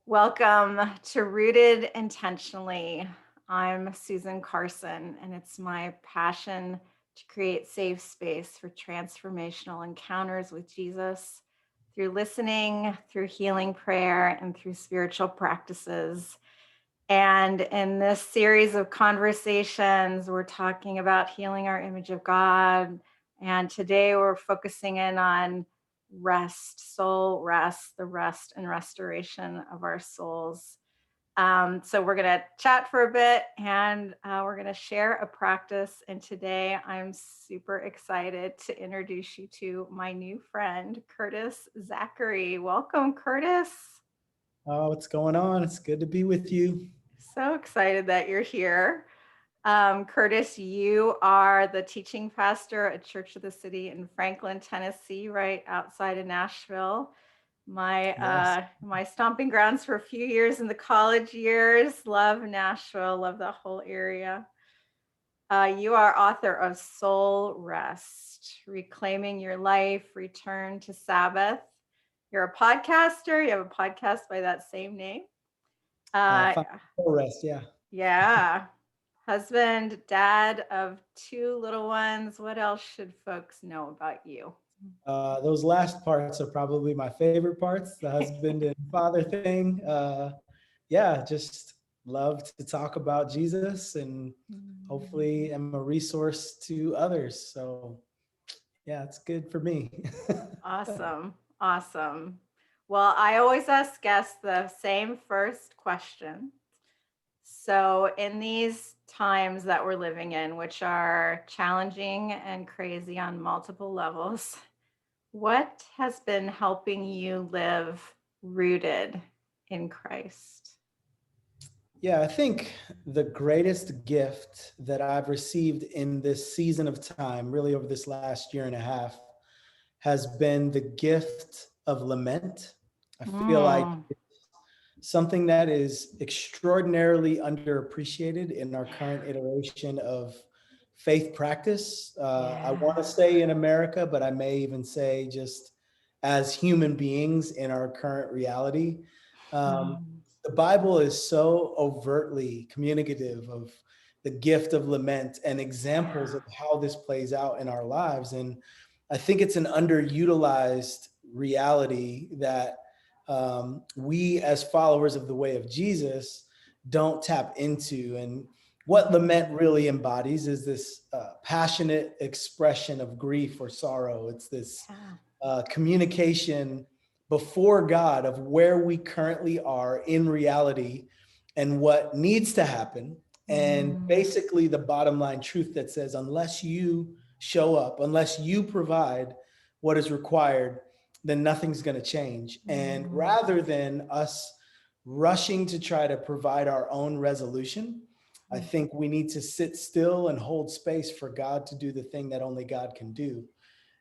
Welcome to Rooted Intentionally. I'm Susan Carson, and it's my passion to create safe space for transformational encounters with Jesus through listening, through healing prayer, and through spiritual practices. And in this series of conversations, we're talking about healing our image of God. And today we're focusing in on rest, soul rest, the rest and restoration of our souls. So we're going to chat for a bit and we're going to share a practice. And today I'm super excited to introduce you to my new friend, Curtis Zackery. Welcome, Curtis. Oh, what's going on? It's good to be with you. So excited that you're here. Curtis, you are the teaching pastor at Church of the City in Franklin, Tennessee, right outside of Nashville. My Yes. my stomping grounds for a few years in the college years. Love Nashville, love the whole area. You are author of Soul Rest, Reclaiming Your Life, Return to Sabbath. You're a podcaster. You have a podcast by that same name. Uh, Final rest. Yeah. yeah, husband, dad of two little ones. What else should folks know about you? Those last parts are probably my favorite parts, the husband and father thing. Yeah, just love to talk about Jesus and hopefully am a resource to others. So, yeah, it's good for me. Awesome. Awesome. Well, I always ask guests the same first question. So, in these times that we're living in, which are challenging and crazy on multiple levels, what has been helping you live rooted in Christ? Yeah, I think the greatest gift that I've received in this season of time, really over this last year and a half, has been the gift of lament. I feel like Mm, something that is extraordinarily underappreciated in our current iteration of faith practice. I want to yeah. say in America, but I may even say just as human beings in our current reality. Um, Mm, the Bible is so overtly communicative of the gift of lament and examples yeah. of how this plays out in our lives. And I think it's an underutilized reality that we as followers of the way of Jesus don't tap into. And what Mm, lament really embodies is this passionate expression of grief or sorrow. It's this yeah. communication before God of where we currently are in reality and what needs to happen. And Mm, basically, the bottom line truth that says, unless you show up, unless you provide what is required, then nothing's going to change. And mm, rather than us rushing to try to provide our own resolution, I mm, think we need to sit still and hold space for God to do the thing that only God can do.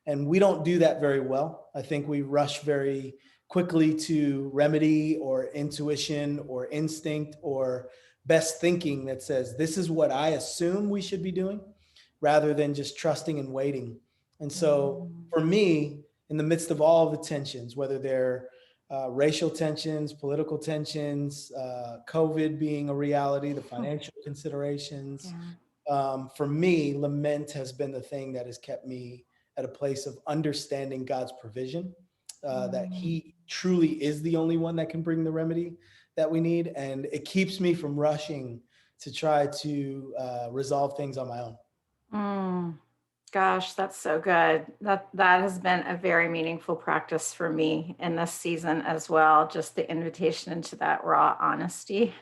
And we don't do that very well. I think we rush very quickly to remedy or intuition or instinct or best thinking that says, this is what I assume we should be doing, rather than just trusting and waiting. And so mm, for me, in the midst of all of the tensions, whether they're racial tensions, political tensions, COVID being a reality, the financial considerations, yeah. for me, lament has been the thing that has kept me at a place of understanding God's provision, that Mm. He truly is the only one that can bring the remedy that we need. And it keeps me from rushing to try to resolve things on my own. Mm. Gosh, that's so good. That has been a very meaningful practice for me in this season as well. Just the invitation into that raw honesty.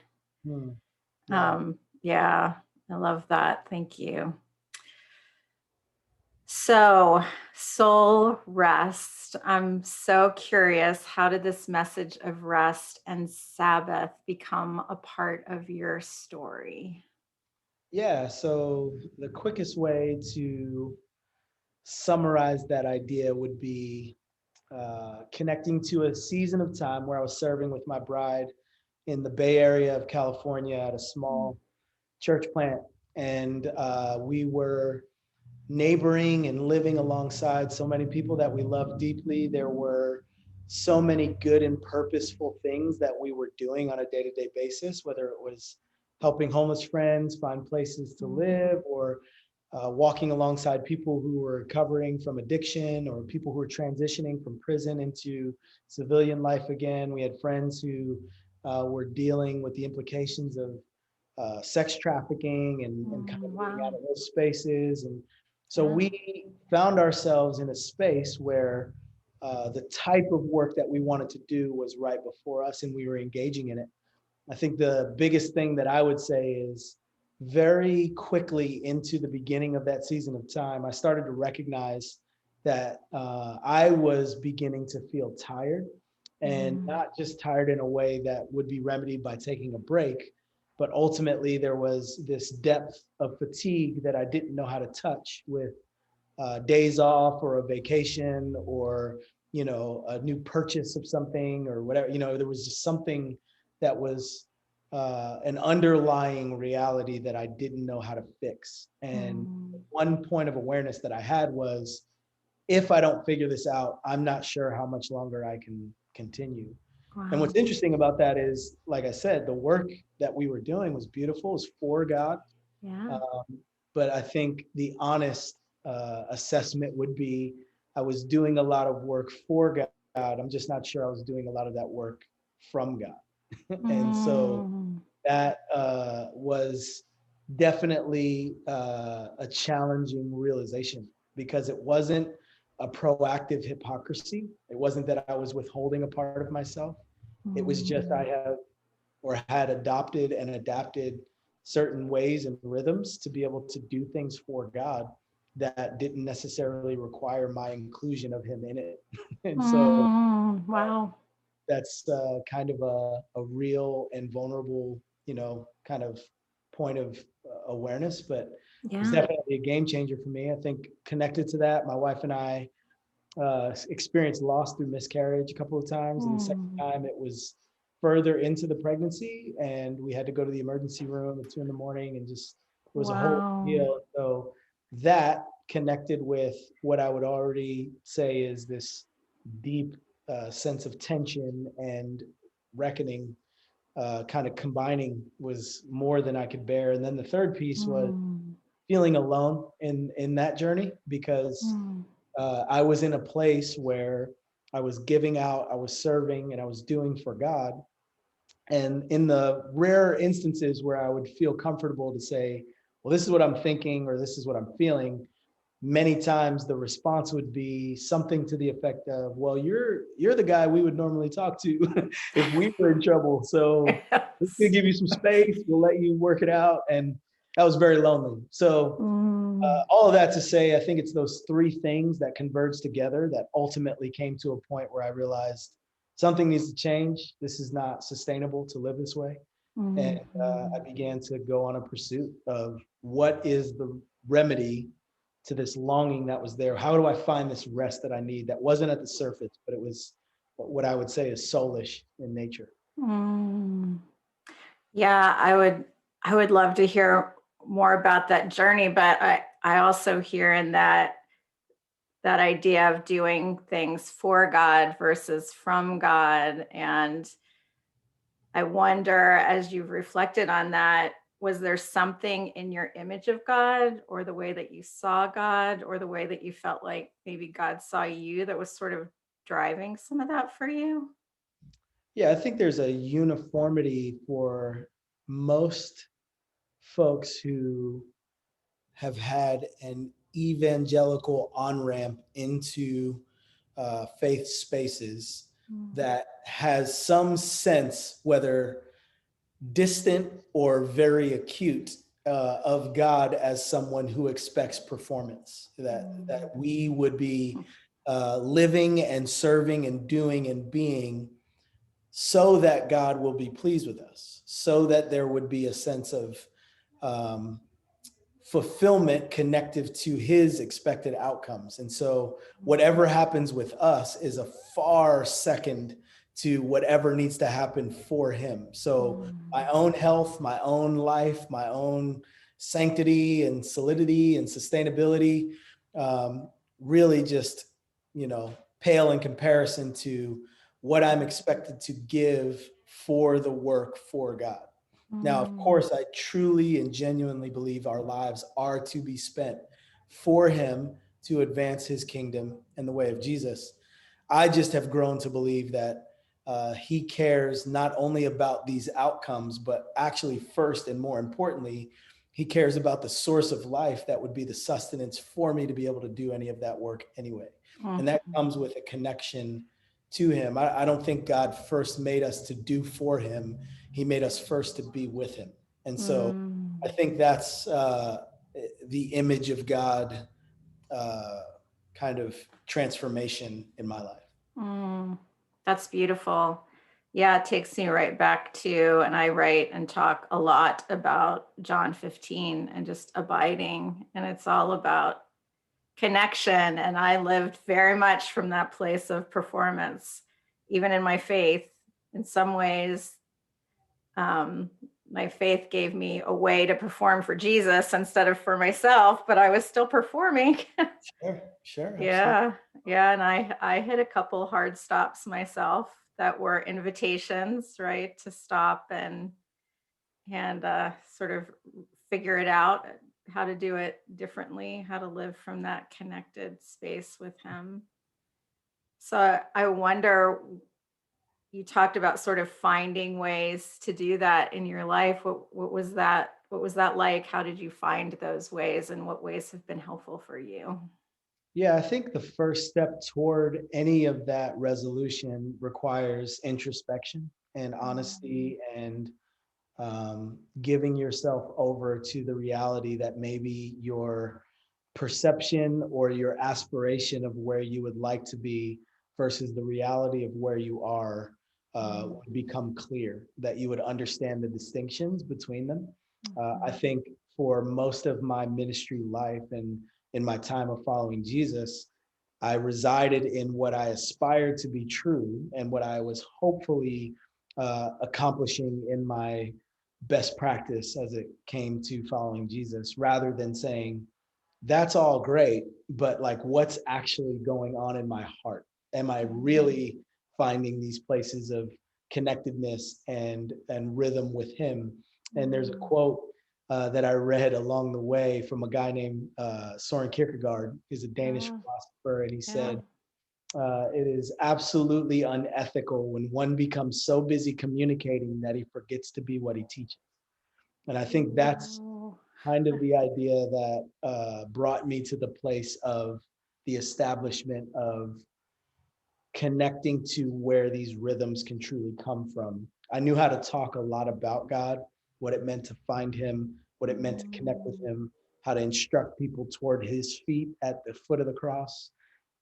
Hmm. Yeah. Yeah, I love that. Thank you. So, soul rest. I'm so curious. How did this message of rest and Sabbath become a part of your story? Yeah. So the quickest way to summarize that idea would be connecting to a season of time where I was serving with my bride in the Bay Area of California at a small church plant. And we were neighboring and living alongside so many people that we loved deeply. There were so many good and purposeful things that we were doing on a day-to-day basis, whether it was helping homeless friends find places to Mm, live, or walking alongside people who were recovering from addiction, or people who were transitioning from prison into civilian life again. We had friends who were dealing with the implications of sex trafficking, and kind of getting out wow. of those spaces. And so Yeah. we found ourselves in a space where the type of work that we wanted to do was right before us, and we were engaging in it. I think the biggest thing that I would say is, very quickly into the beginning of that season of time, I started to recognize that I was beginning to feel tired, and Mm, not just tired in a way that would be remedied by taking a break, but ultimately there was this depth of fatigue that I didn't know how to touch with days off, or a vacation, or a new purchase of something, or whatever. There was just something that was an underlying reality that I didn't know how to fix. And mm, one point of awareness that I had was, if I don't figure this out, I'm not sure how much longer I can continue. And what's wow. interesting about that is, like I said, the work that we were doing was beautiful, it was for God. Yeah. Um, but I think the honest assessment would be, I was doing a lot of work for God. I'm just not sure I was doing a lot of that work from God. And so Mm, that was definitely a challenging realization, because it wasn't a proactive hypocrisy. It wasn't that I was withholding a part of myself. It was just I mm, have, or had adopted and adapted certain ways and rhythms to be able to do things for God that didn't necessarily require my inclusion of Him in it. And so wow. that's kind of a real and vulnerable, kind of point of awareness. But it was Yeah. definitely a game changer for me. I think connected to that, my wife and I experienced loss through miscarriage a couple of times, and the second Mm, time it was further into the pregnancy, and we had to go to the emergency room at 2 in the morning, and just, it was a whole wow. deal. So that connected with what I would already say is this deep sense of tension and reckoning, kind of combining, was more than I could bear. And then the third piece was Mm, feeling alone in that journey, because mm, I was in a place where I was giving out, I was serving, and I was doing for God. And in the rare instances where I would feel comfortable to say, well, this is what I'm thinking, or this is what I'm feeling, many times the response would be something to the effect of, well, you're the guy we would normally talk to if we were in trouble. So we're gonna yes. give you some space, we'll let you work it out. And that was very lonely. So Mm, all of that to say, I think it's those three things that converged together that ultimately came to a point where I realized something needs to change. This is not sustainable to live this way. And I mm, began to go on a pursuit of, what is the remedy to this longing that was there? How do I find this rest that I need, that wasn't at the surface, but it was what I would say is soulish in nature? mm. Yeah, I would love to hear more about that journey, but I also hear in that idea of doing things for God versus from God. And I wonder, as you've reflected on that, was there something in your image of God, or the way that you saw God, or the way that you felt like maybe God saw you, that was sort of driving some of that for you? Yeah, I think there's a uniformity for most folks who have had an evangelical on ramp into faith spaces, Mm, that has some sense, whether distant or very acute, of God as someone who expects performance. That mm, we would be living and serving and doing and being, so that God will be pleased with us, so that there would be a sense of um, fulfillment connective to His expected outcomes. And so whatever happens with us is a far second to whatever needs to happen for Him. So my mm, own health, my own life, my own sanctity and solidity and sustainability, really just, pale in comparison to what I'm expected to give for the work for God. Now, of Mm, course, I truly and genuinely believe our lives are to be spent for Him to advance His kingdom and the way of Jesus. I just have grown to believe that He cares not only about these outcomes, but actually, first and more importantly, He cares about the source of life that would be the sustenance for me to be able to do any of that work anyway. And that mhm, comes with a connection to Him. I don't think God first made us to do for Him, He made us first to be with Him. And so I mm, think that's the image of God uh, kind of transformation in my life. mm. That's beautiful. Yeah, it takes me right back to, and I write and talk a lot about John 15 and just abiding. And it's all about connection. And I lived very much from that place of performance, even in my faith. In some ways, um, my faith gave me a way to perform for Jesus instead of for myself, but I was still performing. Sure, sure, absolutely. Yeah, yeah, and I hit a couple hard stops myself that were invitations, right, to stop and sort of figure it out, how to do it differently, how to live from that connected space with him. So I wonder, you talked about sort of finding ways to do that in your life. What was that? What was that like? How did you find those ways, and what ways have been helpful for you? Yeah, I think the first step toward any of that resolution requires introspection and Mm, honesty and giving yourself over to the reality that maybe your perception or your aspiration of where you would like to be versus the reality of where you are mm, would become clear, that you would understand the distinctions between them. I mhm, think for most of my ministry life and in my time of following Jesus, I resided in what I aspired to be true and what I was hopefully accomplishing in my best practice as it came to following Jesus, rather than saying, that's all great, but like what's actually going on in my heart? Am I mhm, really finding these places of connectedness and rhythm with Him? And there's a mm. quote that I read along the way from a guy named Soren Kierkegaard. He's a Danish Yeah, philosopher, and he yeah. said, "It is absolutely unethical when one becomes so busy communicating that he forgets to be what he teaches." And I think that's Oh, kind of the idea that brought me to the place of the establishment of connecting to where these rhythms can truly come from. I knew how to talk a lot about God, what it meant to find Him, what it meant to connect with mm, Him, how to instruct people toward His feet at the foot of the cross.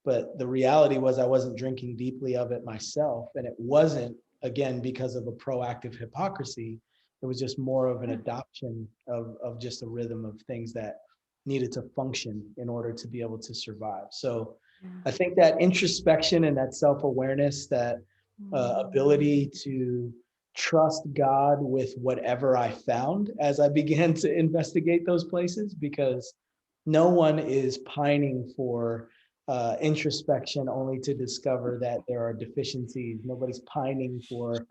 But the reality was, I wasn't drinking deeply of it myself. And it wasn't, again, because of a proactive hypocrisy. It was just more of an yeah, adoption of just a rhythm of things that needed to function in order to be able to survive. So yeah. I think that introspection and that self awareness, that ability Mm, to trust God with whatever I found as I began to investigate those places, because no one is pining for introspection only to discover that there are deficiencies. Nobody's pining for,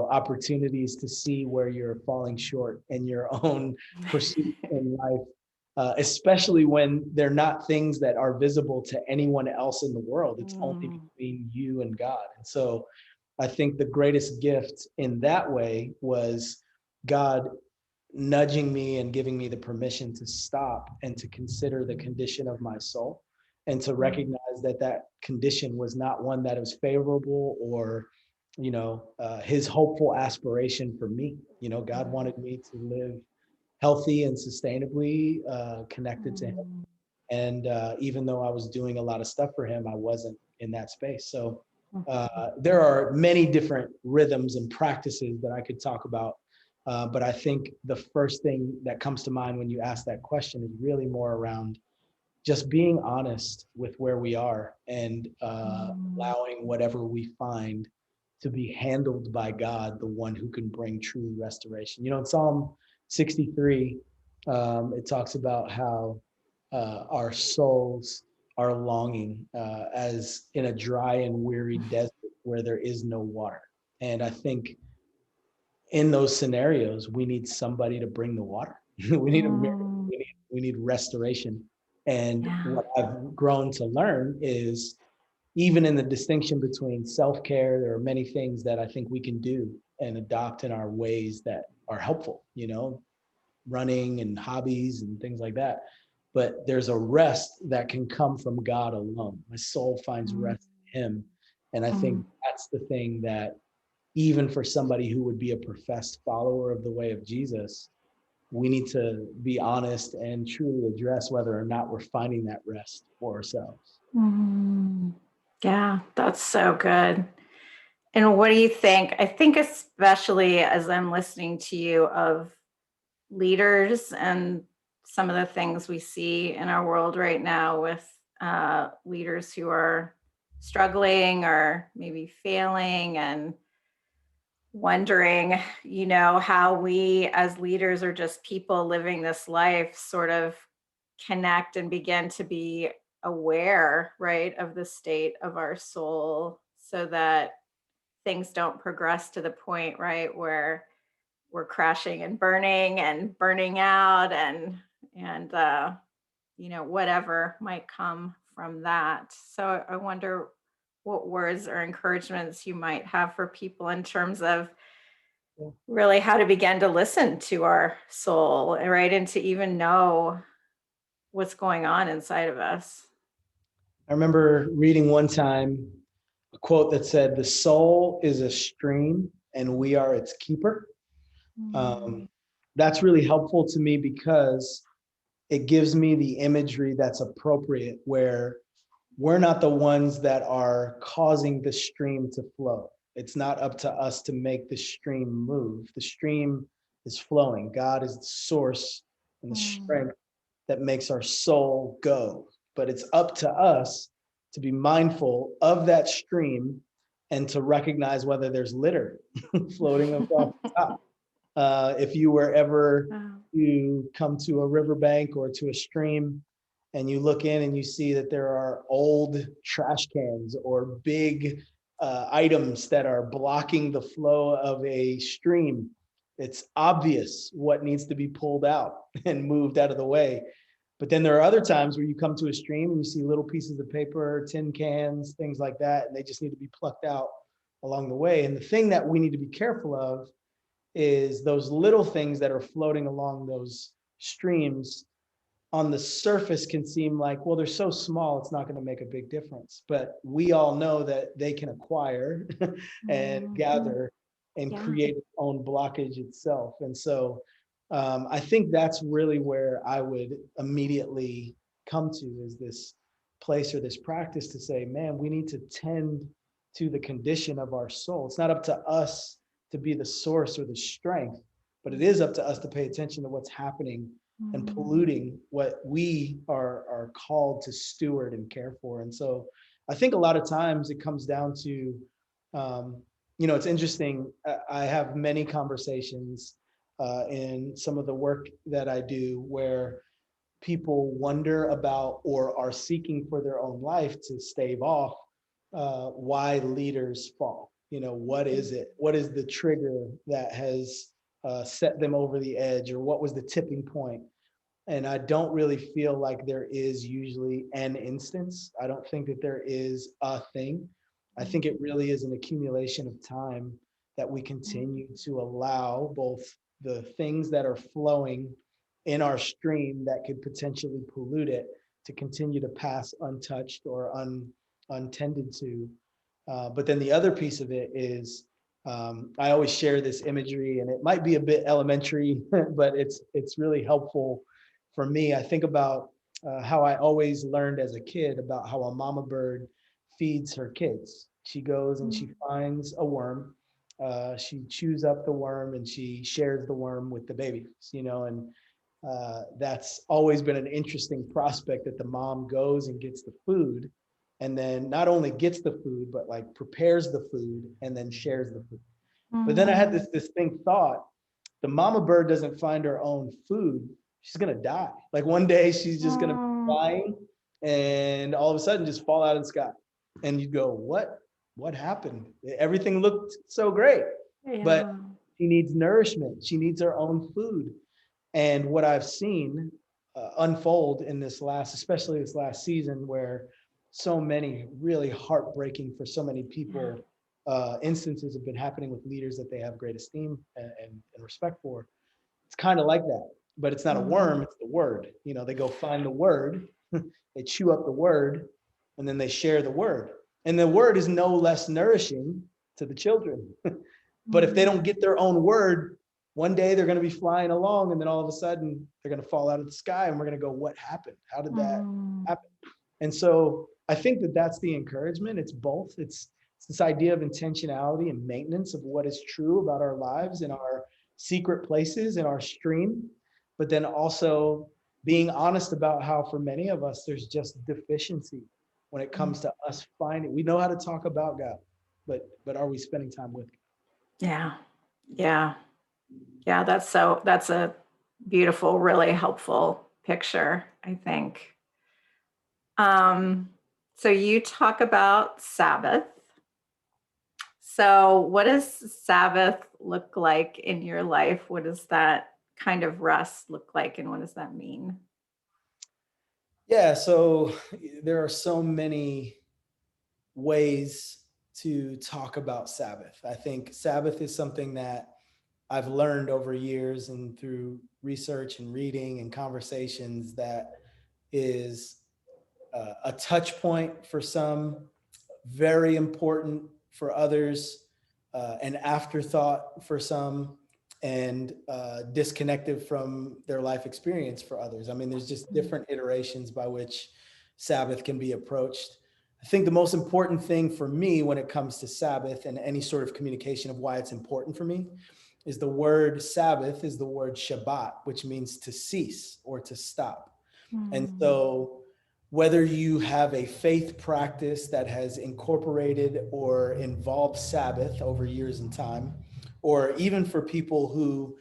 opportunities to see where you're falling short in your own pursuit in life, especially when they're not things that are visible to anyone else in the world. It's only mm, between you and God. And so I think the greatest gift in that way was God nudging me and giving me the permission to stop and to consider the condition of my soul, and to mm, recognize that that condition was not one that was favorable or his hopeful aspiration for me. God mm, wanted me to live healthy and sustainably connected to Him, mm, and even though I was doing a lot of stuff for Him, I wasn't in that space. So mhm, there are many different rhythms and practices that I could talk about. But I think the first thing that comes to mind when you ask that question is really more around just being honest with where we are, and mm, allowing whatever we find to be handled by God, the one who can bring true restoration. In Psalm 63, it talks about how our souls are longing as in a dry and weary desert where there is no water. And I think in those scenarios, we need somebody to bring the water. we need a miracle. Mm, We need restoration. And yeah. what I've grown to learn is even in the distinction between self-care, there are many things that I think we can do and adopt in our ways that are helpful, running and hobbies and things like that. But there's a rest that can come from God alone. My soul finds Mm, rest in Him. And I think mm, that's the thing that, even for somebody who would be a professed follower of the way of Jesus, we need to be honest and truly address whether or not we're finding that rest for ourselves. mm. Yeah, that's so good. And what do you think? I think, especially as I'm listening to you, of leaders and some of the things we see in our world right now with leaders who are struggling or maybe failing, and wondering, how we as leaders or just people living this life sort of connect and begin to be aware, right, of the state of our soul so that things don't progress to the point, right, where we're crashing and burning out, and whatever might come from that. So I wonder what words or encouragements you might have for people in terms of really how to begin to listen to our soul, right? And to even know what's going on inside of us. I remember reading one time a quote that said, "The soul is a stream and we are its keeper." Um, Mm, that's really helpful to me because it gives me the imagery that's appropriate, where we're not the ones that are causing the stream to flow. It's not up to us to make the stream move. The stream is flowing. God is the source and the mm, strength that makes our soul go. But it's up to us to be mindful of that stream and to recognize whether there's litter floating across the top. If you were ever wow. to come to a riverbank or to a stream and you look in and you see that there are old trash cans or big items that are blocking the flow of a stream, it's obvious what needs to be pulled out and moved out of the way. But then there are other times where you come to a stream and you see little pieces of paper, tin cans, things like that, and they just need to be plucked out along the way. And the thing that we need to be careful of is those little things that are floating along those streams on the surface can seem like, well, they're so small, it's not going to make a big difference. But we all know that they can acquire and Mhm. gather and Yeah. create its own blockage itself. And so I think that's really where I would immediately come to, is this place or this practice to say, man, we need to tend to the condition of our soul. It's not up to us to be the source or the strength, but it is up to us to pay attention to what's happening and Mm, polluting what we are called to steward and care for. And so I think a lot of times it comes down to, it's interesting. I have many conversations in some of the work that I do where people wonder about or are seeking for their own life to stave off why leaders fall. What is it? What is the trigger that has set them over the edge, or what was the tipping point? And I don't really feel like there is usually an instance. I don't think that there is a thing. I think it really is an accumulation of time that we mm, continue to allow both the things that are flowing in our stream that could potentially pollute it to continue to pass untouched or untended to. But then the other piece of it is, I always share this imagery, and it might be a bit elementary, but it's really helpful for me. I think about how I always learned as a kid about how a mama bird feeds her kids. She goes and she mm, finds a worm. She chews up the worm and she shares the worm with the babies, and that's always been an interesting prospect, that the mom goes and gets the food and then not only gets the food, but like prepares the food and then shares the food. But then I had mm, this distinct thought: the mama bird doesn't find her own food, she's gonna die. Like one day she's just gonna be mm, flying and all of a sudden just fall out of the sky. And you go, what? what happened? Everything looked so great, but Yeah. she needs nourishment. She needs her own food. And what I've seen unfold in especially this last season, where so many really heartbreaking for so many Yeah. people instances have been happening with leaders that they have great esteem and respect for. It's kind of like that, but it's not a Mhm. worm, it's the word. They go find the word, they chew up the word, and then they share the word. And the word is no less nourishing to the children. But if they Mhm. don't get their own word, one day they're going to be flying along, and then all of a sudden they're going to fall out of the sky, and we're going to go, what happened? How did that Mhm. happen? And so I think that that's the encouragement. It's both. It's this idea of intentionality and maintenance of what is true about our lives and our secret places and our stream, but then also being honest about how for many of us there's just deficiency when it comes to us finding. We know how to talk about God, but are we spending time with God? Yeah. Yeah. Yeah. That's a beautiful, really helpful picture, I think. Um, so you talk about Sabbath. So what does Sabbath look like in your life? What does that kind of rest look like, and what does that mean? Yeah, so there are so many ways to talk about Sabbath. I think Sabbath is something that I've learned over years and through research and reading and conversations that is a touch point for some, very important for others, an afterthought for some, and disconnected from their life experience for others. I mean, there's just different iterations by which Sabbath can be approached. I think the most important thing for me when it comes to Sabbath and any sort of communication of why it's important for me is the word Sabbath is the word Shabbat, which means to cease or to stop. And Mm. so, whether you have a faith practice that has incorporated or involved Sabbath over years and time, or even for people who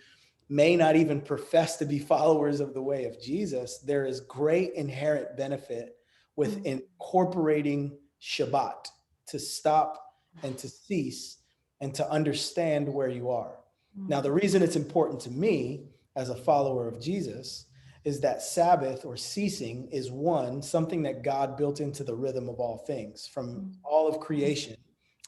may not even profess to be followers of the way of Jesus, there is great inherent benefit with Mm. incorporating Shabbat, to stop and to cease and to understand where you are. Now, the Mm. reason it's important to me as a follower of Jesus is that Sabbath or ceasing is something that God built into the rhythm of all things from Mm. all of creation.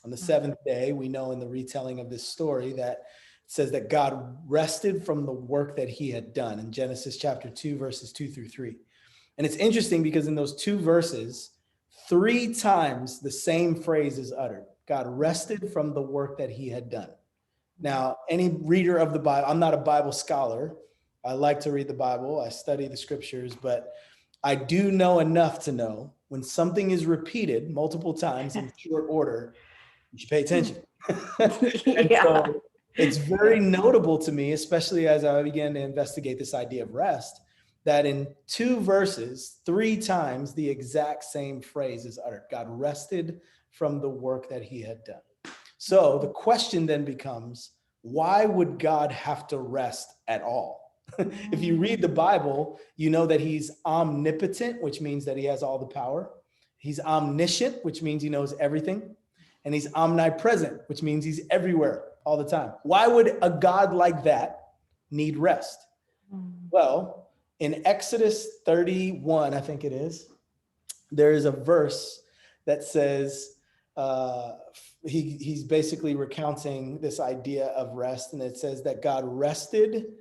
On the Right. seventh day, we know in the retelling of this story that it says that God rested from the work that he had done in Genesis chapter 2, verses 2 through 3. And it's interesting because in those two verses, 3 times the same phrase is uttered. God rested from the work that he had done. Now, any reader of the Bible, I'm not a Bible scholar. I like to read the Bible, I study the scriptures, but I do know enough to know when something is repeated multiple times in short order, you should pay attention. And Yeah. so it's very notable to me, especially as I began to investigate this idea of rest, that in 2 verses, 3 times the exact same phrase is uttered. God rested from the work that he had done. So the question then becomes, why would God have to rest at all? If you read the Bible, you know that he's omnipotent, which means that he has all the power. He's omniscient, which means he knows everything. And he's omnipresent, which means he's everywhere all the time. Why would a God like that need rest? Mm. Well, in Exodus 31, I think it is, there is a verse that says, uh, he's basically recounting this idea of rest, and it says that God rested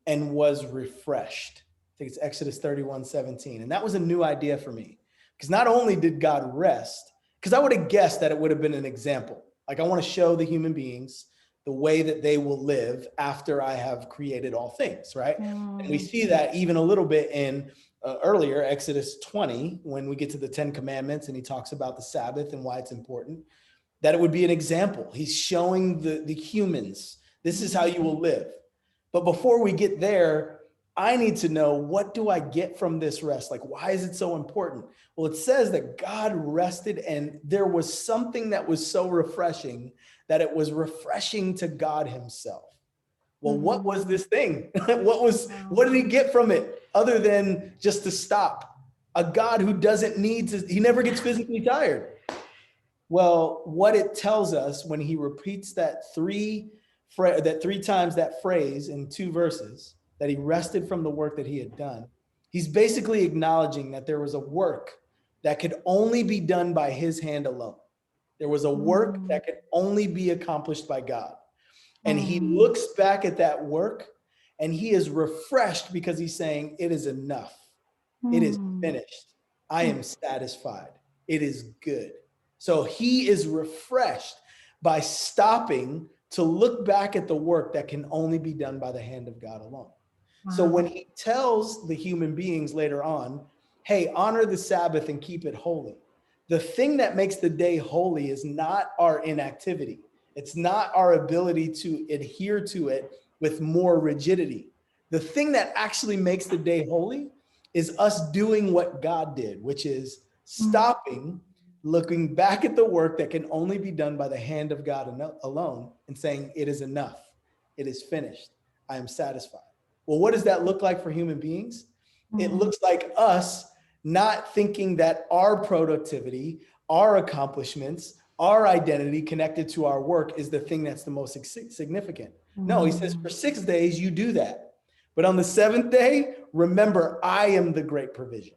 and was refreshed. I think it's Exodus 31:17. And that was a new idea for me, because not only did God rest, because I would have guessed that it would have been an example. Like, I want to show the human beings the way that they will live after I have created all things, right? And we Mm. see that even a little bit in earlier, Exodus 20, when we get to the 10 Commandments and he talks about the Sabbath and why it's important, that it would be an example. He's showing the humans, this is how you will live. But before we get there, I need to know, what do I get from this rest? Like, why is it so important? Well, it says that God rested, and there was something that was so refreshing that it was refreshing to God himself. Well, what was Mm. this thing? What Wow. did he get from it other than just to stop? A God who doesn't need to, he never gets physically tired. Well, what it tells us when he repeats that three times that phrase in 2 verses, that he rested from the work that he had done, he's basically acknowledging that there was a work that could only be done by his hand alone. There was a work Mm, that could only be accomplished by God. And he mm, looks back at that work and he is refreshed because he's saying, it is enough. It is mm, finished. I mm. am satisfied. It is good. So he is refreshed by stopping to look back at the work that can only be done by the hand of God alone. So when Wow. he tells the human beings later on, hey, honor the Sabbath and keep it holy, the thing that makes the day holy is not our inactivity. It's not our ability to adhere to it with more rigidity. The thing that actually makes the day holy is us doing what God did, which is Mm, stopping, looking back at the work that can only be done by the hand of God alone, and saying, it is enough. It is finished. I am satisfied. Well, what does that look like for human beings? It mm, looks like us not thinking that our productivity, our accomplishments, our identity connected to our work is the thing that's the most significant. No, he says, for mm, 6 days, you do that. But on the seventh day, remember, I am the great provision.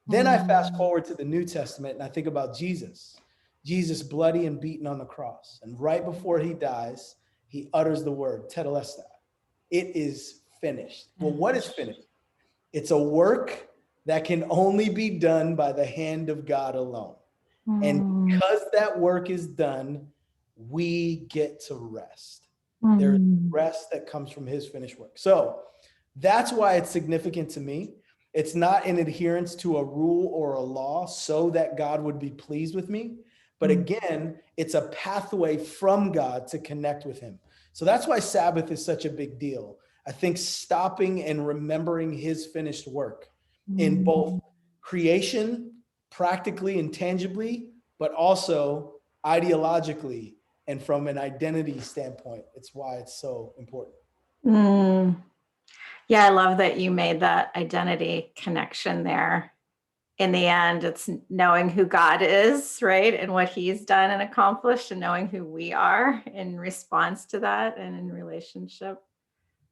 Then I fast mm, forward to the New Testament and I think about Jesus. Jesus bloody and beaten on the cross. And right before he dies, he utters the word, tetelestai. It is finished. Well, what is finished. finished? It's a work that can only be done by the hand of God alone. And Mm, because that work is done, we get to rest. There's mm, rest that comes from his finished work. So that's why it's significant to me. It's not in adherence to a rule or a law so that God would be pleased with me. But mm, again, it's a pathway from God to connect with him. So that's why Sabbath is such a big deal. I think stopping and remembering his finished work in both mm. creation, practically and tangibly, but also ideologically and from an identity standpoint. It's why it's so important. Mm. Yeah, I love that you made that identity connection there. In the end, it's knowing who God is, right? And what he's done and accomplished, and knowing who we are in response to that and in relationship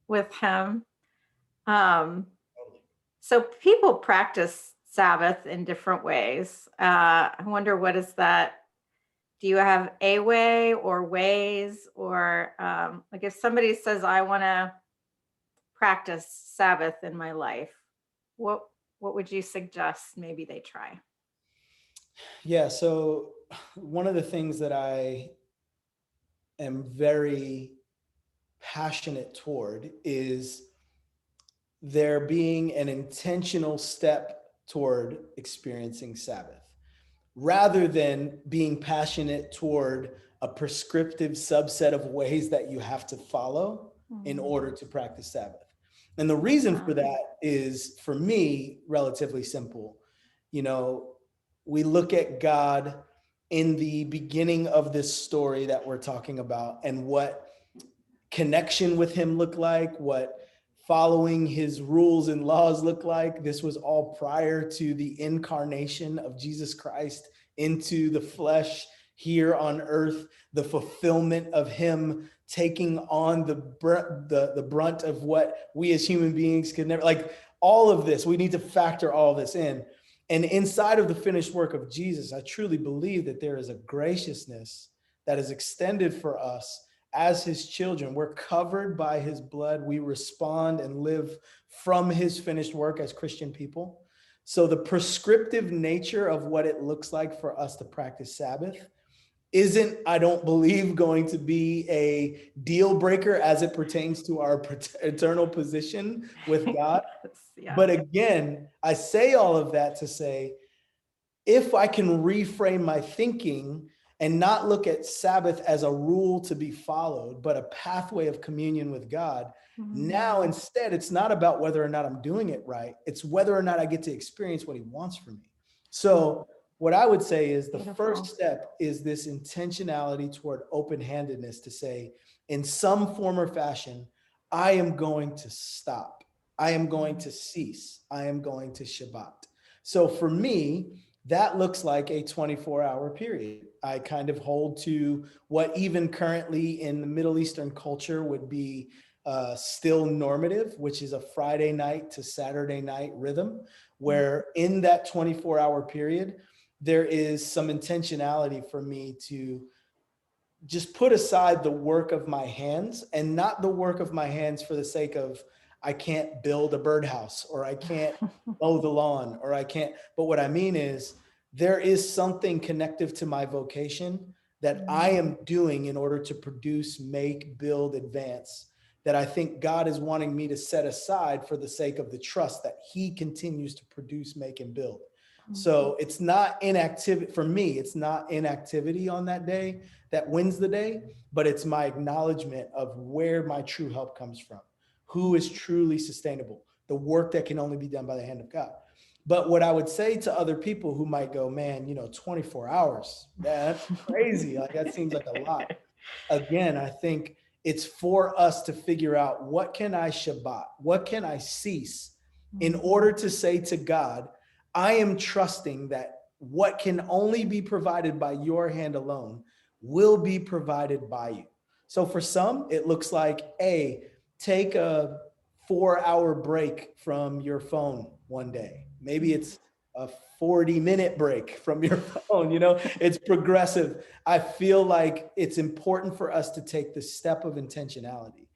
with him. Um, so people practice Sabbath in different ways. I wonder, what is that? Do you have a way or ways? Or like if somebody says, I want to practice Sabbath in my life, what what would you suggest maybe they try? Yeah. So, one of the things that I am very passionate toward is there being an intentional step toward experiencing Sabbath rather than being passionate toward a prescriptive subset of ways that you have to follow in Mm, order to practice Sabbath. And the love reason that. for that is, for me, relatively simple. You know, we look at God in the beginning of this story that we're talking about and what connection with him look like, what following his rules and laws look like. This was all prior to the incarnation of Jesus Christ into the flesh here on earth, the fulfillment of him taking on the brunt of what we as human beings could never, like all of this. We need to factor all this in. And inside of the finished work of Jesus, I truly believe that there is a graciousness that is extended for us as his children. We're covered by his blood. We respond and live from his finished work as Christian people. So the prescriptive nature of what it looks like for us to practice Sabbath isn't, I don't believe, going to be a deal breaker as it pertains to our eternal position with God. Yes, yeah. But again, I say all of that to say, if I can reframe my thinking and not look at Sabbath as a rule to be followed, but a pathway of communion with God, now Mm, instead, it's not about whether or not I'm doing it right. It's whether or not I get to experience what he wants from me. So, what I would say is the first beautiful. step is this intentionality toward open handedness to say, in some form or fashion, I am going to stop. I am going Mm, to cease. I am going to Shabbat. So, for me, that looks like a 24-hour period. I kind of hold to what even currently in the Middle Eastern culture would be still normative, which is a Friday night to Saturday night rhythm, where in that 24-hour period, there is some intentionality for me to just put aside the work of my hands, and not the work of my hands for the sake of I can't build a birdhouse or I can't mow the lawn or I can't. But what I mean is there is something connective to my vocation that I Mm, am doing in order to produce, make, build, advance, that I think God is wanting me to set aside for the sake of the trust that He continues to produce, make, and build. mm, So it's not inactivity for me. It's not inactivity on that day that wins the day, but it's my acknowledgement of where my true help comes from, who is truly sustainable, the work that can only be done by the hand of God. But what I would say to other people who might go, man, 24 hours, that's crazy. Like that seems like a lot. Again, I think it's for us to figure out, what can I Shabbat? What can I cease in order mhm, to say to God, I am trusting that what can only be provided by your hand alone will be provided by you. So for some, it looks like, a take a 4-hour break from your phone one day. Maybe mm, it's a 40-minute break from your phone. It's progressive. I feel like it's important for us to take the step of intentionality.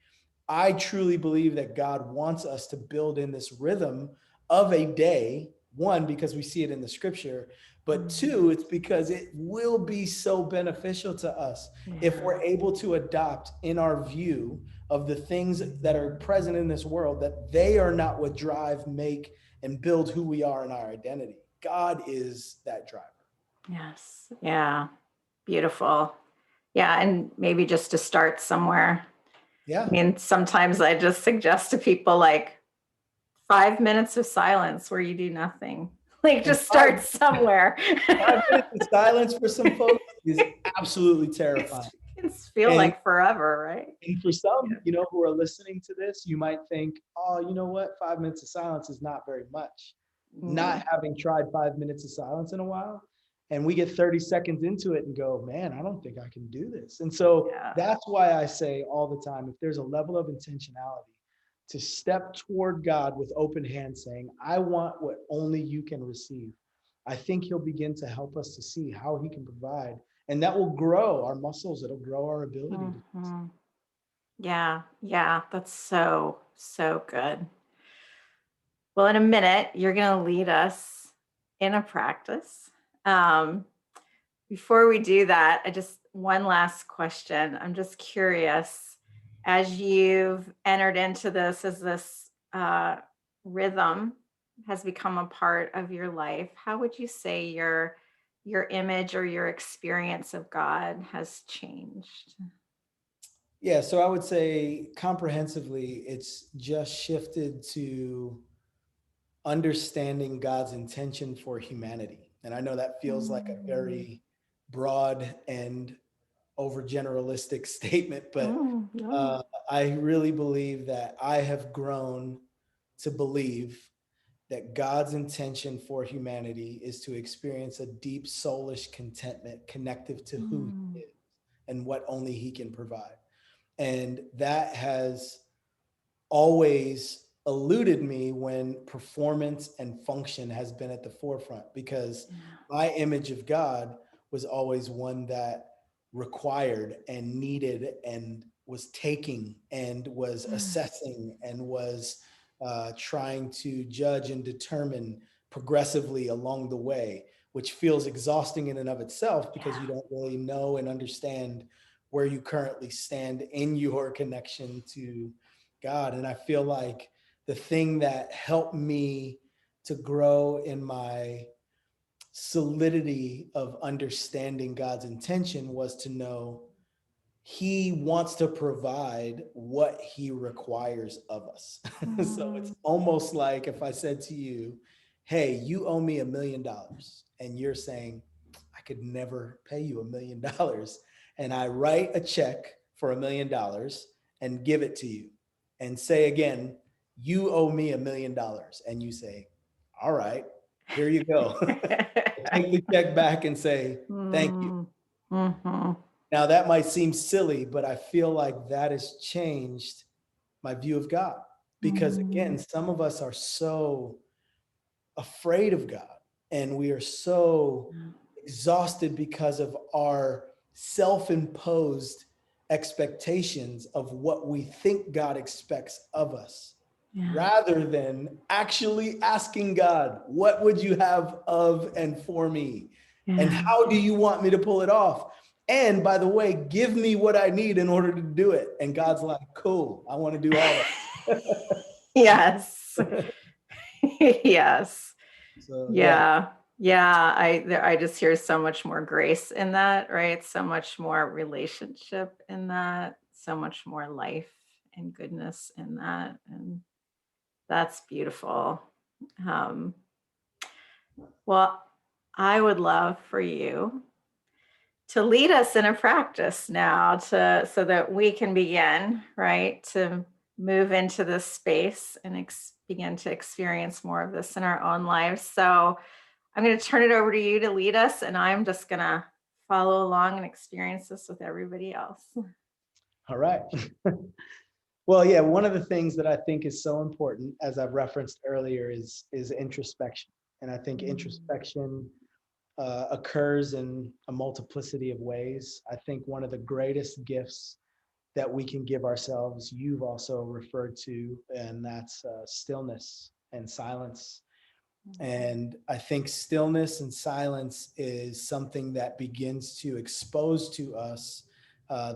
I truly believe that God wants us to build in this rhythm of a day, one, because we see it in the scripture, but mm. two, it's because it will be so beneficial to us if Yeah. we're able to adopt in our view of the things that are present in this world, that they are not what drive, make, and build who we are in our identity. God is that driver. Yes. Yeah. Beautiful. Yeah. And maybe just to start somewhere. I Yeah. mean, sometimes I just suggest to people like 5 minutes of silence where you do nothing. Like And just start somewhere. 5 minutes of silence for some folks is absolutely terrifying. It can feel And like forever, right? And for Yeah. some, who are listening to this, you might think, oh, you know what? 5 minutes of silence is not very much. Not Mm, having tried 5 minutes of silence in a while. And we get 30 seconds into it and go, man, I don't think I can do this. And so yeah. that's why I say all the time, if there's a level of intentionality to step toward God with open hands, saying, I want what only you can receive, I think He'll begin to help us to see how He can provide. And that will grow our muscles, it'll grow our ability to. Mhm. Yeah. Yeah. That's so, so good. Well, in a minute, you're going to lead us in a practice. Um, Before we do that, I just one last question. I'm just curious, as you've entered into this, as this rhythm has become a part of your life, how would you say your image or your experience of God has changed? Yeah, so I would say comprehensively, it's just shifted to understanding God's intention for humanity. And I know that feels like a Mm, very broad and overgeneralistic statement, but no. uh, I really believe that I have grown to believe that God's intention for humanity is to experience a deep soulish contentment connective to who He Mm, is and what only He can provide. And that has always eluded me when performance and function has been at the forefront, because yeah. my image of God was always one that required and needed and was taking and was Mm, assessing and was trying to judge and determine progressively along the way, which feels exhausting in and of itself because yeah. you don't really know and understand where you currently stand in your connection to God. And I feel like the thing that helped me to grow in my solidity of understanding God's intention was to know He wants to provide what He requires of us. So it's Mm, almost like if I said to you, hey, you owe me $1 million, and you're saying, I could never pay you $1 million. And I write a check for $1 million and give it to you and say again, you owe me $1 million. And you say, all right, here you go. take the check back and say, thank you. Mm, mhm. Now, that might seem silly, but I feel like that has changed my view of God. Because again, Mm, some of us are so afraid of God and we are so exhausted because of our self-imposed expectations of what we think God expects of us, yeah. rather than actually asking God, what would you have of and for me? And Yeah. how do you want me to pull it off? And by the way, give me what I need in order to do it. And God's like, cool, I want to do all that. Yes. Yes. So yeah. Yeah. Yeah. I just hear so much more grace in that, right? So much more relationship in that, so much more life and goodness in that. And that's beautiful. Um, well, I would love for you to lead us in a practice now to so that we can begin, right, to move into this space and begin to experience more of this in our own lives. So I'm going to turn it over to you to lead us, and I'm just going to follow along and experience this with everybody else. All right. Well, yeah, one of the things that I think is so important, as I've referenced earlier, is introspection. And I think Mm, introspection occurs in a multiplicity of ways. I think one of the greatest gifts that we can give ourselves, you've also referred to, and that's stillness and silence. mm, And I think stillness and silence is something that begins to expose to us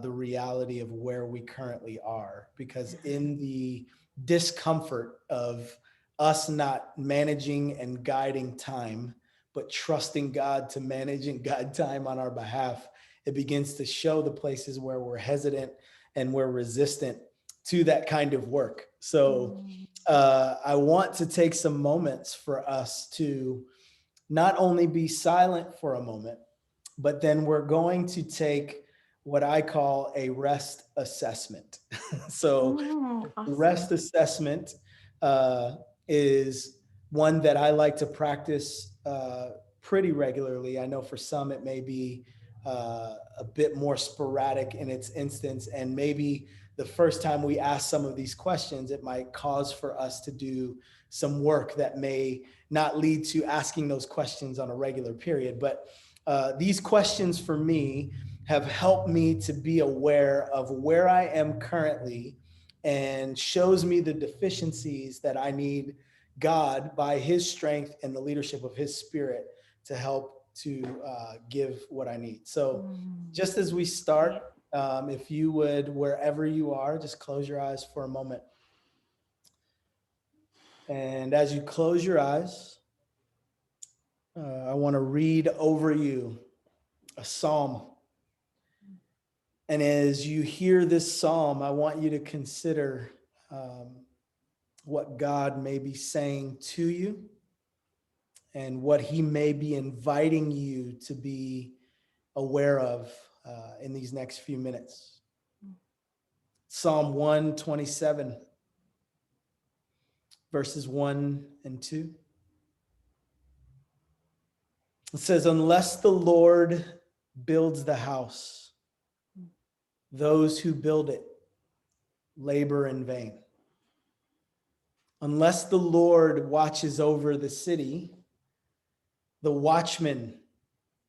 the reality of where we currently are. Because in the discomfort of us not managing and guiding time, but trusting God to manage and guide time on our behalf, it begins to show the places where we're hesitant and we're resistant to that kind of work. So, mm, I want to take some moments for us to not only be silent for a moment, but then we're going to take what I call a rest assessment. So, the rest awesome. assessment uh, is one that I like to practice pretty regularly. I know for some it may be a bit more sporadic in its instance, and maybe the first time we ask some of these questions, it might cause for us to do some work that may not lead to asking those questions on a regular period. But these questions for me have helped me to be aware of where I am currently and shows me the deficiencies that I need God by his strength and the leadership of his spirit to help to give what I need. So Mm, just as we great. start, if you would, wherever you are, just close your eyes for a moment. And as you close your eyes, I want to read over you a psalm. And as you hear this psalm, I want you to consider what God may be saying to you and what he may be inviting you to be aware of in these next few minutes. Psalm 127, verses 1 and 2. It says, unless the Lord builds the house, those who build it labor in vain. Unless the Lord watches over the city, the watchman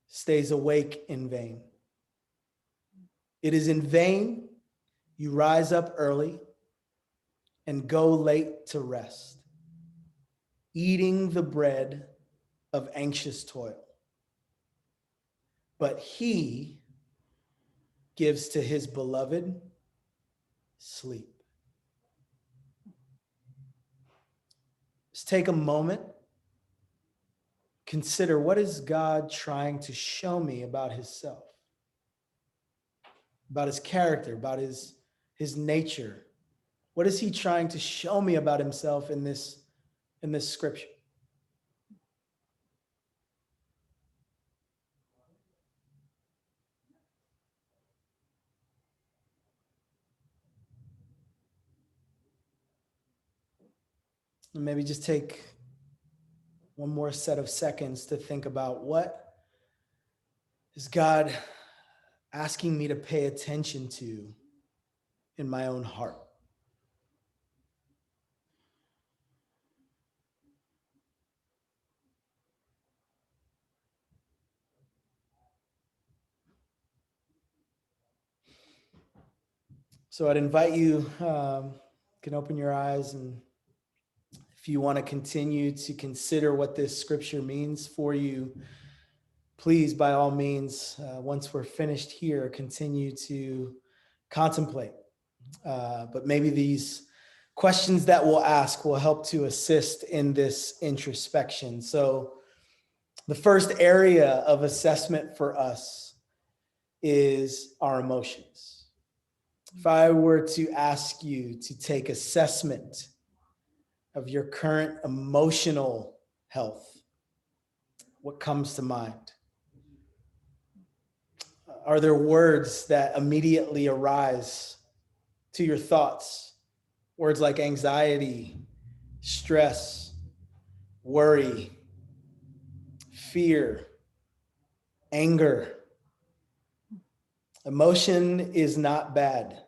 stays awake in vain. It is in vain you rise up early and go late to rest, eating the bread of anxious toil. But he gives to his beloved sleep. Just take a moment, consider, what is God trying to show me about himself, about his character, about his nature? What is he trying to show me about himself in this scripture? And maybe just take one more set of seconds to think about what is God asking me to pay attention to in my own heart. So I'd invite you, can open your eyes, and if you want to continue to consider what this scripture means for you, please, by all means, once we're finished here, continue to contemplate. But maybe these questions that we'll ask will help to assist in this introspection. So the first area of assessment for us is our emotions. If I were to ask you to take assessment of your current emotional health, what comes to mind? Are there words that immediately arise to your thoughts? Words like anxiety, stress, worry, fear, anger. Emotion is not bad.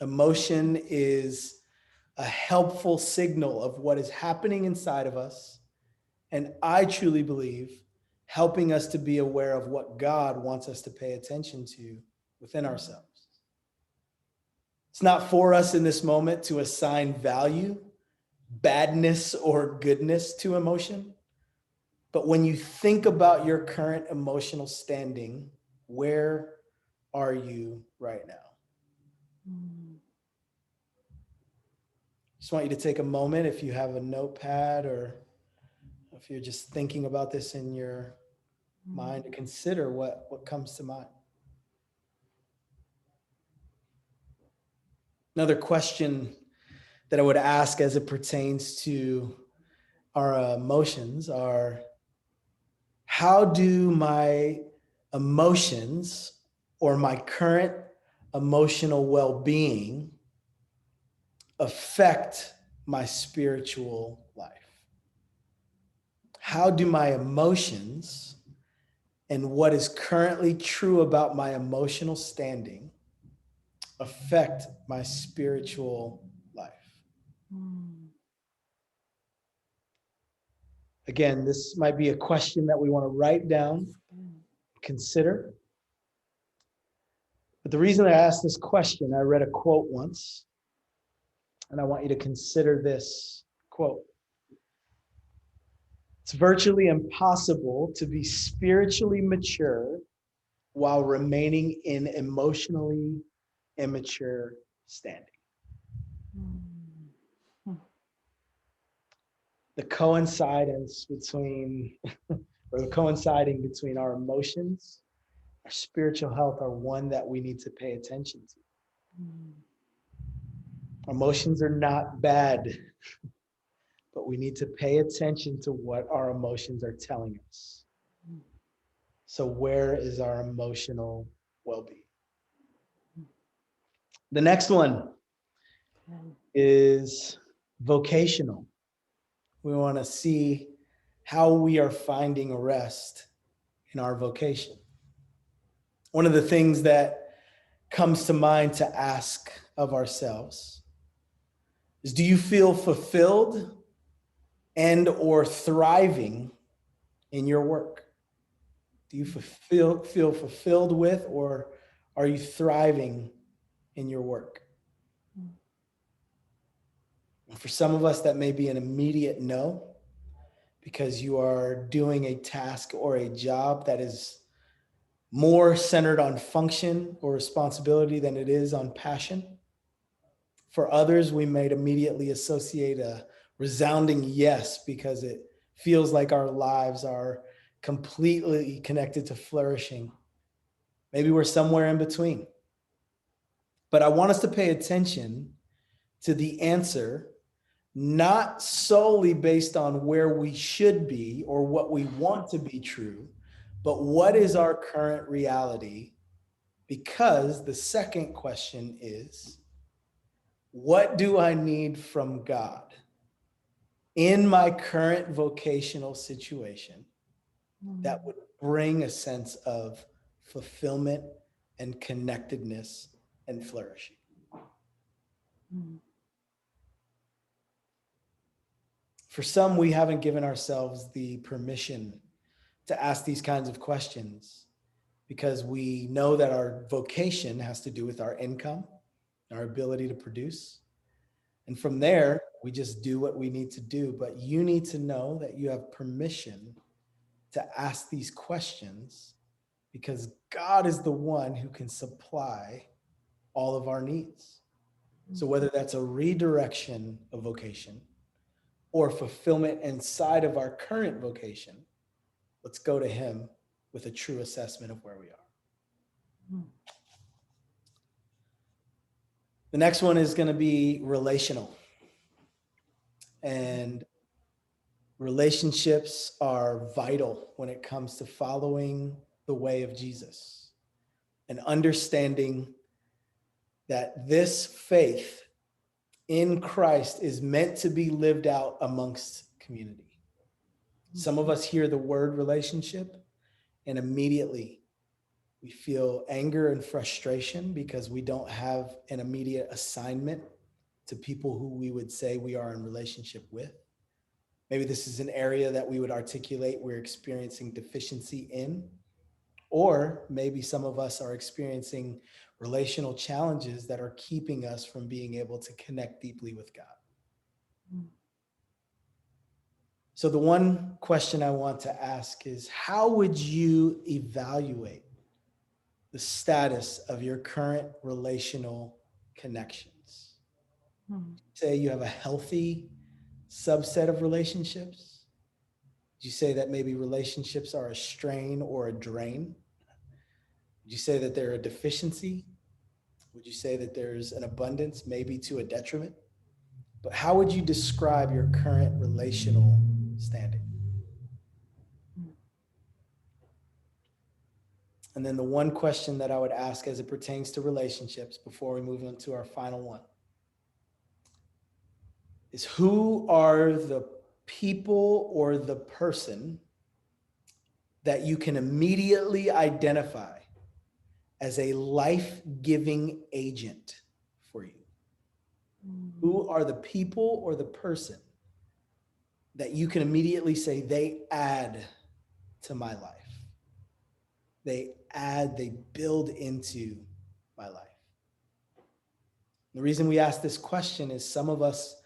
Emotion is a helpful signal of what is happening inside of us. And I truly believe helping us to be aware of what God wants us to pay attention to within ourselves. It's not for us in this moment to assign value, badness, or goodness to emotion. But when you think about your current emotional standing, where are you right now? Just want you to take a moment, if you have a notepad or if you're just thinking about this in your mind, to consider what comes to mind. Another question that I would ask as it pertains to our emotions are, how do my emotions or my current emotional well-being affect my spiritual life? How do my emotions and what is currently true about my emotional standing affect my spiritual life? Again, this might be a question that we want to write down, consider. But the reason I asked this question, I read a quote once, and I want you to consider this quote. It's virtually impossible to be spiritually mature while remaining in emotionally immature standing. The coincidence between, or the coinciding between our emotions, our spiritual health, are one that we need to pay attention to. Emotions are not bad, but we need to pay attention to what our emotions are telling us. So where is our emotional well-being? The next one is vocational. We want to see how we are finding rest in our vocation. One of the things that comes to mind to ask of ourselves is, do you feel fulfilled and or thriving in your work? Do you feel fulfilled with, or are you thriving in your work? And for some of us, that may be an immediate no, because you are doing a task or a job that is more centered on function or responsibility than it is on passion. For others, we might immediately associate a resounding yes, because it feels like our lives are completely connected to flourishing. Maybe we're somewhere in between. But I want us to pay attention to the answer, not solely based on where we should be or what we want to be true, but what is our current reality? Because the second question is, what do I need from God in my current vocational situation that Mm. would bring a sense of fulfillment and connectedness and flourishing? Mm. For some, we haven't given ourselves the permission to ask these kinds of questions because we know that our vocation has to do with our income, our ability to produce. And from there, we just do what we need to do. But you need to know that you have permission to ask these questions because God is the one who can supply all of our needs. So whether that's a redirection of vocation or fulfillment inside of our current vocation, let's go to him with a true assessment of where we are. Mm. The next one is going to be relational. And relationships are vital when it comes to following the way of Jesus and understanding that this faith in Christ is meant to be lived out amongst community. Some of us hear the word relationship and immediately we feel anger and frustration because we don't have an immediate assignment to people who we would say we are in relationship with. Maybe this is an area that we would articulate we're experiencing deficiency in, or maybe some of us are experiencing relational challenges that are keeping us from being able to connect deeply with God. Mm. So the one question I want to ask is, how would you evaluate the status of your current relational connections? Mm. Say you have a healthy subset of relationships. Would you say that maybe relationships are a strain or a drain? Would you say that they're a deficiency? Would you say that there's an abundance, maybe to a detriment? But how would you describe your current relational standing? Mm. And then the one question that I would ask as it pertains to relationships before we move on to our final one is, who are the people or the person that you can immediately identify as a life-giving agent for you? Who are the people or the person that you can immediately say they add to my life? They build into my life. The reason we ask this question is some of us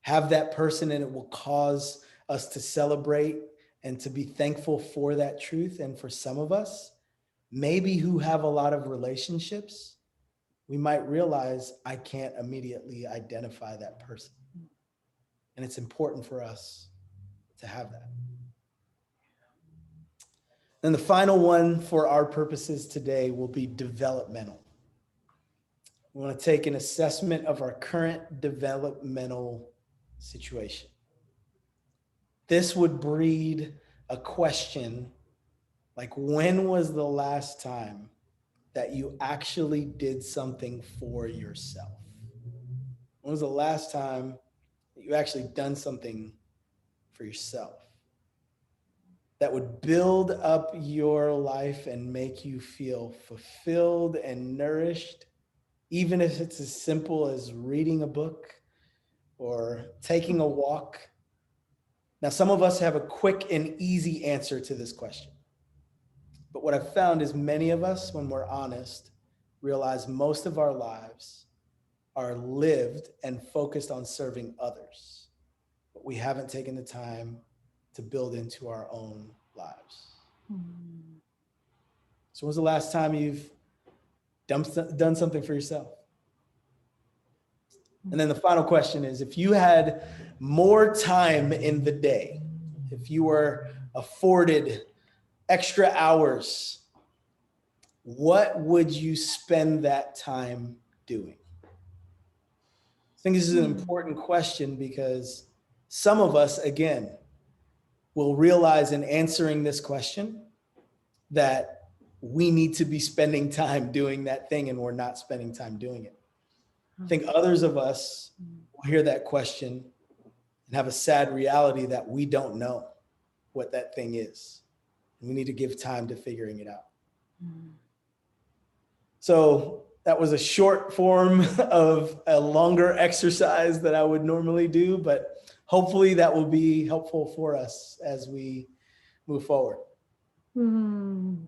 have that person and it will cause us to celebrate and to be thankful for that truth. And for some of us, maybe who have a lot of relationships, we might realize I can't immediately identify that person. And it's important for us to have that. Then the final one for our purposes today will be developmental. We want to take an assessment of our current developmental situation. This would breed a question like, when was the last time that you actually did something for yourself? When was the last time that you actually done something for yourself that would build up your life and make you feel fulfilled and nourished, even if it's as simple as reading a book or taking a walk? Now, some of us have a quick and easy answer to this question. But what I've found is many of us, when we're honest, realize most of our lives are lived and focused on serving others. But we haven't taken the time to build into our own lives. Mm. So when was the last time you've done something for yourself? And then the final question is, if you had more time in the day, if you were afforded extra hours, what would you spend that time doing? I think this is an important question because some of us, again, will realize in answering this question that we need to be spending time doing that thing and we're not spending time doing it. I think others of us will hear that question and have a sad reality that we don't know what that thing is. And we need to give time to figuring it out. Mm. So that was a short form of a longer exercise that I would normally do, but hopefully that will be helpful for us as we move forward. Mm.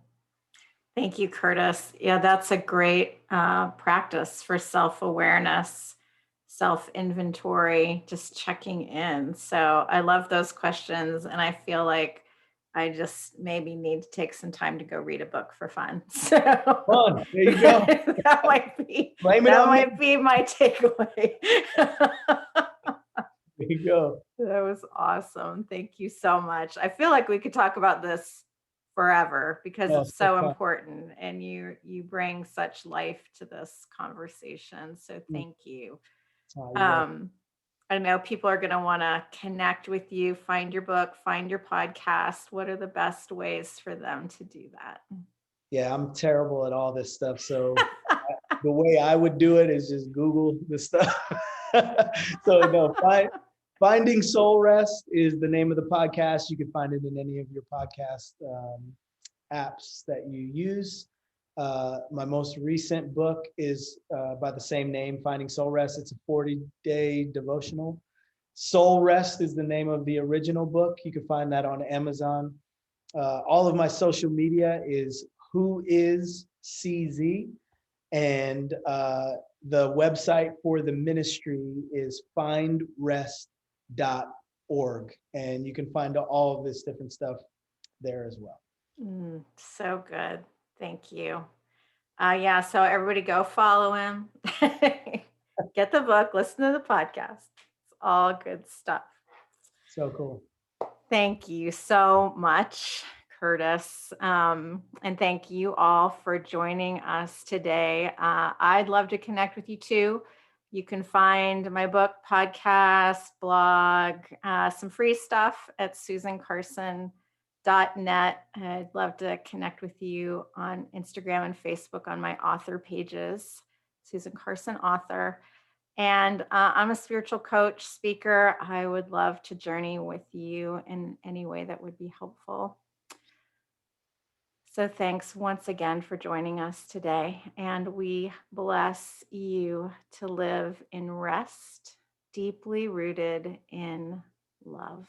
Thank you, Curtis. Yeah, that's a great practice for self-awareness, self-inventory, just checking in. So I love those questions. And I feel like I just maybe need to take some time to go read a book for fun. So Fun. There you go. that might be Blame it that on me. might be my takeaway. There you go. That was awesome. Thank you so much. I feel like we could talk about this forever because Oh, it's so so fun. important and you bring such life to this conversation. So thank you. Oh, you're welcome. Um I know people are going to want to connect with you, find your book, find your podcast. What are the best ways for them to do that? Yeah, I'm terrible at all this stuff. So the way I would do it is just Google the stuff. So no, Finding Soul Rest is the name of the podcast. You can find it in any of your podcast apps that you use. My most recent book is by the same name, Finding Soul Rest. It's a 40-day devotional. Soul Rest is the name of the original book. You can find that on Amazon. All of my social media is Who Is CZ, and the website for the ministry is findrest.org, and you can find all of this different stuff there as well. So good. Thank you. Yeah, so everybody go follow him. Get the book, listen to the podcast. It's all good stuff. So cool. Thank you so much, Curtis. And thank you all for joining us today. I'd love to connect with you too. You can find my book, podcast, blog, some free stuff at susancarson.net. I'd love to connect with you on Instagram and Facebook on my author pages, Susan Carson Author. And I'm a spiritual coach, speaker. I would love to journey with you in any way that would be helpful. So thanks once again for joining us today. And we bless you to live in rest, deeply rooted in love.